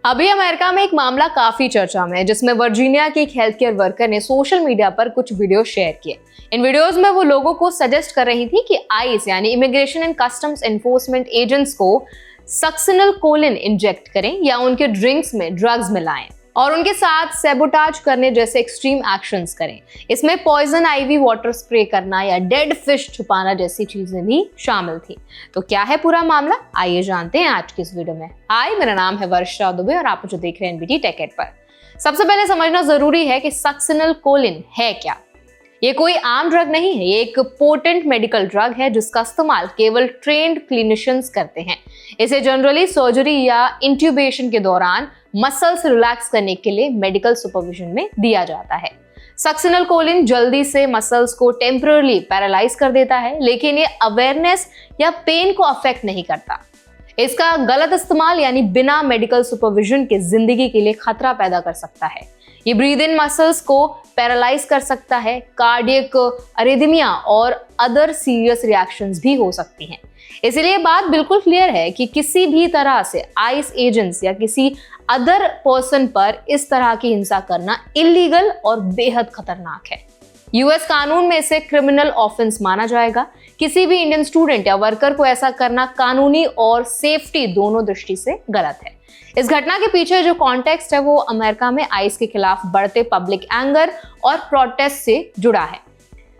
अभी अमेरिका में एक मामला काफी चर्चा में है, जिसमें वर्जीनिया की एक हेल्थ केयर वर्कर ने सोशल मीडिया पर कुछ वीडियो शेयर किए। इन वीडियोस में वो लोगों को सजेस्ट कर रही थी कि आईस यानी immigration and customs enforcement agents को सक्सिनल कोलिन इंजेक्ट करें या उनके ड्रिंक्स में ड्रग्स मिलाएं और उनके साथ सैबोटाज करने जैसे एक्सट्रीम एक्शंस करें। इसमें पॉइजन आईवी वाटर स्प्रे करना या डेड फिश छुपाना जैसी चीजें भी शामिल थी। तो क्या है पूरा मामला, आइए जानते हैं आज की इस वीडियो में। हाय, मेरा नाम है वर्षा दुबे और आप जो देख रहे हैं एनबीटी टेक एड पर। सबसे पहले समझना जरूरी है कि सक्सिनल कोलिन है क्या। ये कोई आम ड्रग नहीं है, ये एक पोटेंट मेडिकल ड्रग है जिसका इस्तेमाल केवल ट्रेन्ड क्लिनिशियंस करते हैं। इसे जनरली सर्जरी या इंट्यूबेशन के दौरान मसल्स रिलैक्स करने के लिए मेडिकल सुपरविजन में दिया जाता है। सक्सिनल कोलिन जल्दी से मसल्स को टेम्पररी पैरालाइज कर देता है, लेकिन ये अवेयरनेस या पेन को अफेक्ट नहीं करता। इसका गलत इस्तेमाल यानी बिना मेडिकल सुपरविजन के जिंदगी के लिए खतरा पैदा कर सकता है। ये ब्रीद इन मसल्स को पैरालाइज कर सकता है, कार्डियक अरिदमिया और अदर सीरियस रिएक्शंस भी हो सकती हैं। इसलिए बात बिल्कुल क्लियर है कि किसी भी तरह से आइस एजेंट्स या किसी अदर पर्सन पर इस तरह की हिंसा करना इलीगल और बेहद खतरनाक है। यूएस कानून में इसे क्रिमिनल ऑफेंस माना जाएगा। किसी भी इंडियन स्टूडेंट या वर्कर को ऐसा करना कानूनी और सेफ्टी दोनों दृष्टि से गलत है। इस घटना के पीछे जो कॉन्टेक्स्ट है वो अमेरिका में आइस के खिलाफ बढ़ते पब्लिक एंगर और प्रोटेस्ट से जुड़ा है।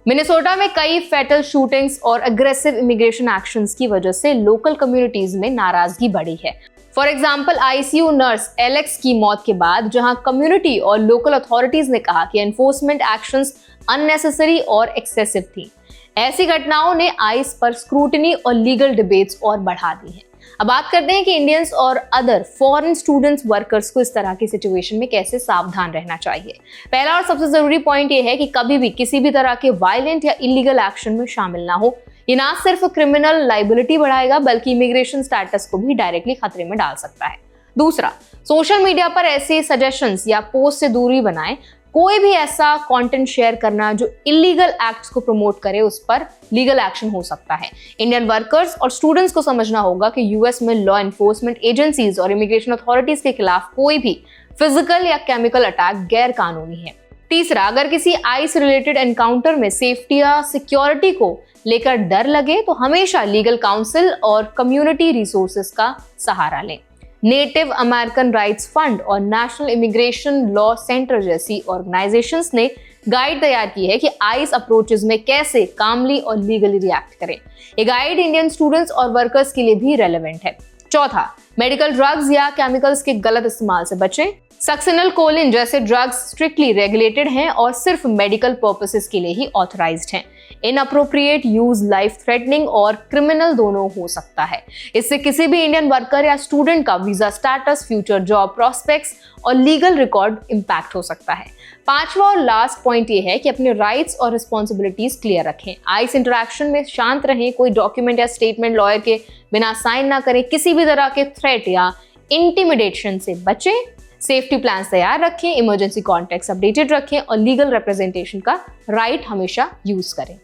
मिनेसोटा में कई फैटल शूटिंग्स और अग्रेसिव इमिग्रेशन एक्शंस की वजह से लोकल कम्युनिटीज में नाराजगी बढ़ी है। For example, ICU nurse Alex की मौत के बाद जहां कम्युनिटी और लोकल अथॉरिटीज ने कहा कि एनफोर्समेंट एक्शंस अननेसेसरी और एक्सेसिव थी। ऐसी घटनाओं ने आइस पर स्क्रूटनी और लीगल डिबेट्स और बढ़ा दी है। अब बात करते हैं कि इंडियंस और अदर फॉरेन स्टूडेंट्स वर्कर्स को इस तरह की सिचुएशन में कैसे सावधान रहना चाहिए। पहला और सबसे जरूरी पॉइंट ये है कि कभी भी किसी भी तरह के वायलेंट या इलीगल एक्शन में शामिल ना हो। ये ना सिर्फ क्रिमिनल लाइबिलिटी बढ़ाएगा बल्कि इमिग्रेशन स्टेटस को भी डायरेक्टली खतरे में डाल सकता है। दूसरा, सोशल मीडिया पर ऐसे सजेशंस या पोस्ट से दूरी बनाएं। कोई भी ऐसा कंटेंट शेयर करना जो इलीगल एक्ट्स को प्रमोट करे, उस पर लीगल एक्शन हो सकता है। इंडियन वर्कर्स और स्टूडेंट्स को समझना होगा कि यूएस में लॉ एनफोर्समेंट एजेंसीज और इमिग्रेशन अथॉरिटीज के खिलाफ कोई भी फिजिकल या केमिकल अटैक गैर कानूनी है। तीसरा, अगर किसी आइस रिलेटेड एनकाउंटर में सेफ्टी या सिक्योरिटी को लेकर डर लगे तो हमेशा लीगल काउंसिल और कम्युनिटी रिसोर्सेज का सहारा लें। नेटिव अमेरिकन राइट्स फंड और नेशनल इमिग्रेशन लॉ सेंटर जैसी ऑर्गेनाइजेशंस ने गाइड तैयार की है कि आइस अप्रोचेस में कैसे कामली और लीगली रिएक्ट करें। ये गाइड इंडियन स्टूडेंट्स और वर्कर्स के लिए भी रेलेवेंट है। चौथा, मेडिकल ड्रग्स या केमिकल्स के गलत इस्तेमाल से बचें। सक्सिनल कोलिन जैसे ड्रग्स स्ट्रिक्टली रेगुलेटेड हैं और सिर्फ मेडिकल पर्पसेस के लिए ही ऑथराइज्ड हैं। इनअप्रोप्रिएट यूज लाइफ थ्रेटनिंग और क्रिमिनल दोनों हो सकता है। इससे किसी भी इंडियन वर्कर या स्टूडेंट का visa status, future job prospects और लीगल रिकॉर्ड इंपैक्ट हो सकता है। पांचवा और लास्ट पॉइंट ये है कि अपने राइट्स और रिस्पॉन्सिबिलिटीज क्लियर रखें। आइस इंटरेक्शन में शांत रहें, कोई डॉक्यूमेंट या स्टेटमेंट लॉयर के बिना साइन ना करें, किसी भी तरह के थ्रेट या इंटिमिडेशन से बचें, सेफ्टी प्लान तैयार रखें, इमरजेंसी कॉन्टैक्ट्स अपडेटेड रखें और लीगल रिप्रेजेंटेशन का राइट हमेशा यूज करें।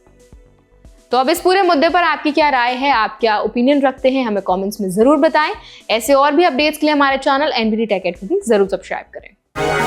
तो अब इस पूरे मुद्दे पर आपकी क्या राय है, आप क्या ओपिनियन रखते हैं, हमें कमेंट्स में जरूर बताएं। ऐसे और भी अपडेट्स के लिए हमारे चैनल एनबीटी टेक एड को भी जरूर सब्सक्राइब करें।